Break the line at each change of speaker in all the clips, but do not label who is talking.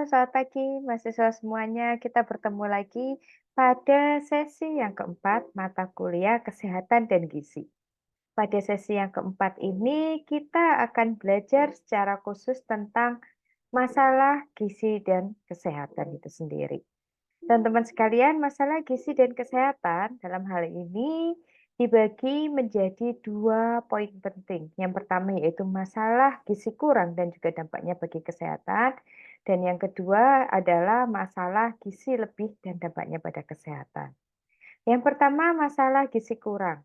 selamat pagi mahasiswa semuanya. Kita bertemu lagi pada sesi yang keempat mata kuliah Kesehatan dan Gizi. Pada sesi yang keempat ini kita akan belajar secara khusus tentang masalah gizi dan kesehatan itu sendiri. Teman-teman sekalian, masalah gizi dan kesehatan dalam hal ini dibagi menjadi dua poin penting. Yang pertama yaitu masalah gizi kurang dan juga dampaknya bagi kesehatan. Dan yang kedua adalah masalah gizi lebih dan dampaknya pada kesehatan. Yang pertama masalah gizi kurang.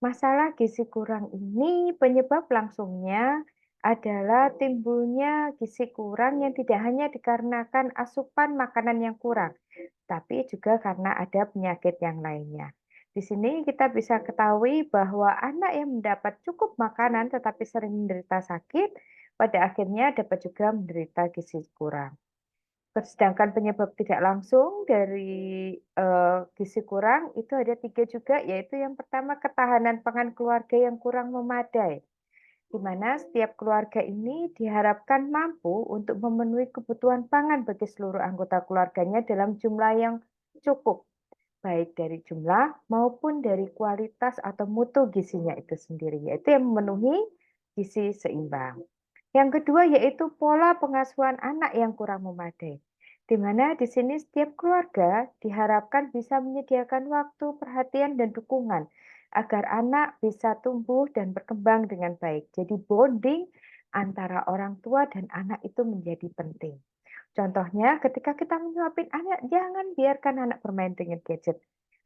Masalah gizi kurang ini penyebab langsungnya adalah timbulnya gizi kurang yang tidak hanya dikarenakan asupan makanan yang kurang, tapi juga karena ada penyakit yang lainnya. Di sini kita bisa ketahui bahwa anak yang mendapat cukup makanan tetapi sering menderita sakit, pada akhirnya dapat juga menderita gizi kurang. Sedangkan penyebab tidak langsung dari gizi kurang itu ada 3 juga, yaitu yang pertama ketahanan pangan keluarga yang kurang memadai, di mana setiap keluarga ini diharapkan mampu untuk memenuhi kebutuhan pangan bagi seluruh anggota keluarganya dalam jumlah yang cukup, baik dari jumlah maupun dari kualitas atau mutu gizinya itu sendiri, yaitu yang memenuhi gizi seimbang. Yang kedua yaitu pola pengasuhan anak yang kurang memadai, di mana di sini setiap keluarga diharapkan bisa menyediakan waktu, perhatian, dan dukungan agar anak bisa tumbuh dan berkembang dengan baik. Jadi bonding antara orang tua dan anak itu menjadi penting. Contohnya ketika kita menyuapin anak, jangan biarkan anak bermain dengan gadget.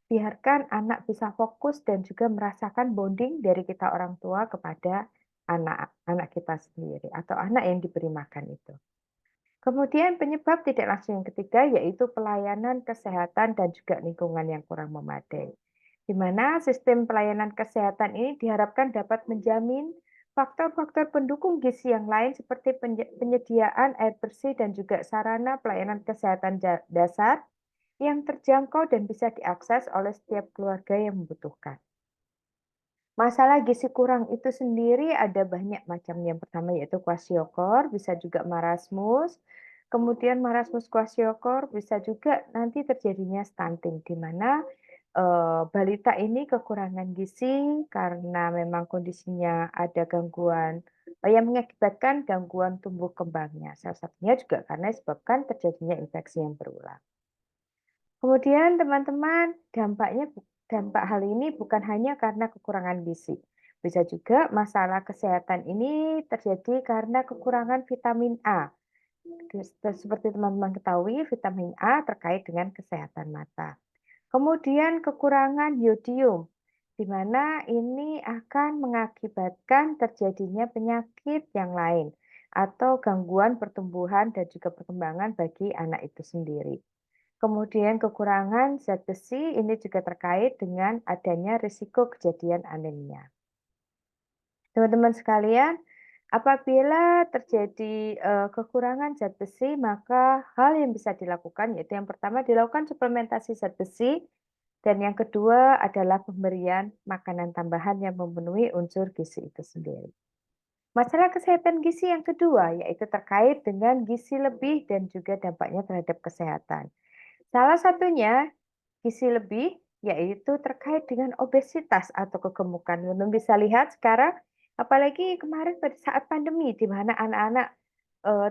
Biarkan anak bisa fokus dan juga merasakan bonding dari kita orang tua kepada anak-anak kita sendiri atau anak yang diberi makan itu. Kemudian penyebab tidak langsung yang ketiga yaitu pelayanan kesehatan dan juga lingkungan yang kurang memadai. Di mana sistem pelayanan kesehatan ini diharapkan dapat menjamin faktor-faktor pendukung gizi yang lain seperti penyediaan air bersih dan juga sarana pelayanan kesehatan dasar yang terjangkau dan bisa diakses oleh setiap keluarga yang membutuhkan. Masalah gizi kurang itu sendiri ada banyak macam. Yang pertama yaitu kwashiorkor, bisa juga marasmus. Kemudian marasmus kwashiorkor bisa juga nanti terjadinya stunting, di mana balita ini kekurangan gizi karena memang kondisinya ada gangguan yang mengakibatkan gangguan tumbuh kembangnya. Salah satunya juga karena disebabkan terjadinya infeksi yang berulang. Kemudian teman-teman, dampak hal ini bukan hanya karena kekurangan gizi. Bisa juga masalah kesehatan ini terjadi karena kekurangan vitamin A. Seperti teman-teman ketahui, vitamin A terkait dengan kesehatan mata. Kemudian kekurangan yodium, di mana ini akan mengakibatkan terjadinya penyakit yang lain atau gangguan pertumbuhan dan juga perkembangan bagi anak itu sendiri. Kemudian kekurangan zat besi ini juga terkait dengan adanya risiko kejadian anemia. Teman-teman sekalian, apabila terjadi kekurangan zat besi, maka hal yang bisa dilakukan yaitu yang pertama dilakukan suplementasi zat besi dan yang kedua adalah pemberian makanan tambahan yang memenuhi unsur gizi itu sendiri. Masalah kesehatan gizi yang kedua yaitu terkait dengan gizi lebih dan juga dampaknya terhadap kesehatan. Salah satunya gizi lebih yaitu terkait dengan obesitas atau kegemukan. Teman bisa lihat sekarang, apalagi kemarin pada saat pandemi di mana anak-anak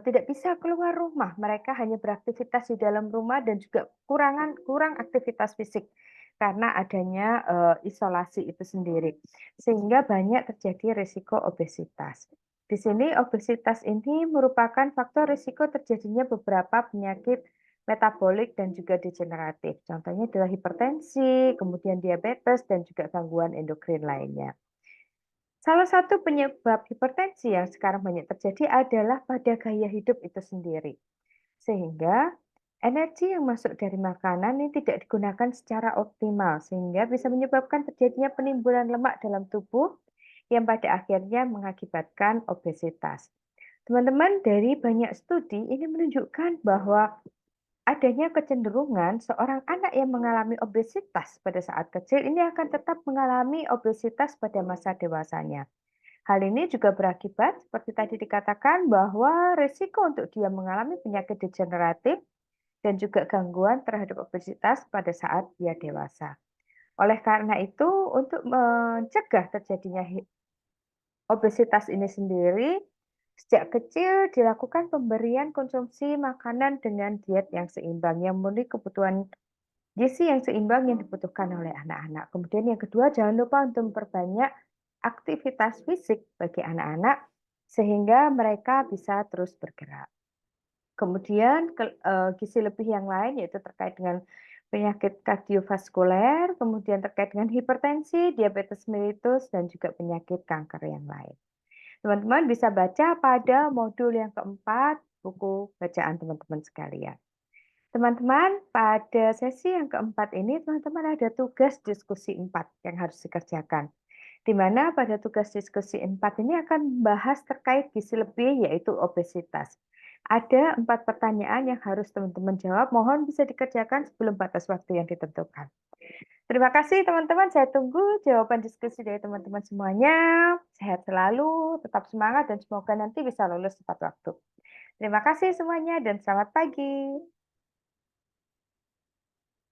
tidak bisa keluar rumah, mereka hanya beraktivitas di dalam rumah dan juga kurang aktivitas fisik karena adanya isolasi itu sendiri, sehingga banyak terjadi risiko obesitas. Di sini obesitas ini merupakan faktor risiko terjadinya beberapa penyakit metabolik dan juga degeneratif. Contohnya adalah hipertensi, kemudian diabetes, dan juga gangguan endokrin lainnya. Salah satu penyebab hipertensi yang sekarang banyak terjadi adalah pada gaya hidup itu sendiri. Sehingga energi yang masuk dari makanan ini tidak digunakan secara optimal, sehingga bisa menyebabkan terjadinya penimbunan lemak dalam tubuh yang pada akhirnya mengakibatkan obesitas. Teman-teman, dari banyak studi ini menunjukkan bahwa adanya kecenderungan seorang anak yang mengalami obesitas pada saat kecil ini akan tetap mengalami obesitas pada masa dewasanya. Hal ini juga berakibat, seperti tadi dikatakan, bahwa risiko untuk dia mengalami penyakit degeneratif dan juga gangguan terhadap obesitas pada saat dia dewasa. Oleh karena itu, untuk mencegah terjadinya obesitas ini sendiri, sejak kecil dilakukan pemberian konsumsi makanan dengan diet yang seimbang, yang memenuhi kebutuhan gizi yang seimbang yang dibutuhkan oleh anak-anak. Kemudian yang kedua, jangan lupa untuk memperbanyak aktivitas fisik bagi anak-anak sehingga mereka bisa terus bergerak. Kemudian gizi lebih yang lain yaitu terkait dengan penyakit kardiovaskuler, kemudian terkait dengan hipertensi, diabetes mellitus, dan juga penyakit kanker yang lain. Teman-teman bisa baca pada modul yang keempat buku bacaan teman-teman sekalian. Teman-teman, pada sesi yang keempat ini teman-teman ada tugas diskusi 4 yang harus dikerjakan. Di mana pada tugas diskusi 4 ini akan membahas terkait gizi lebih yaitu obesitas. Ada 4 pertanyaan yang harus teman-teman jawab, mohon bisa dikerjakan sebelum batas waktu yang ditentukan. Terima kasih teman-teman, saya tunggu jawaban diskusi dari teman-teman semuanya. Sehat selalu, tetap semangat dan semoga nanti bisa lulus tepat waktu. Terima kasih semuanya dan selamat pagi.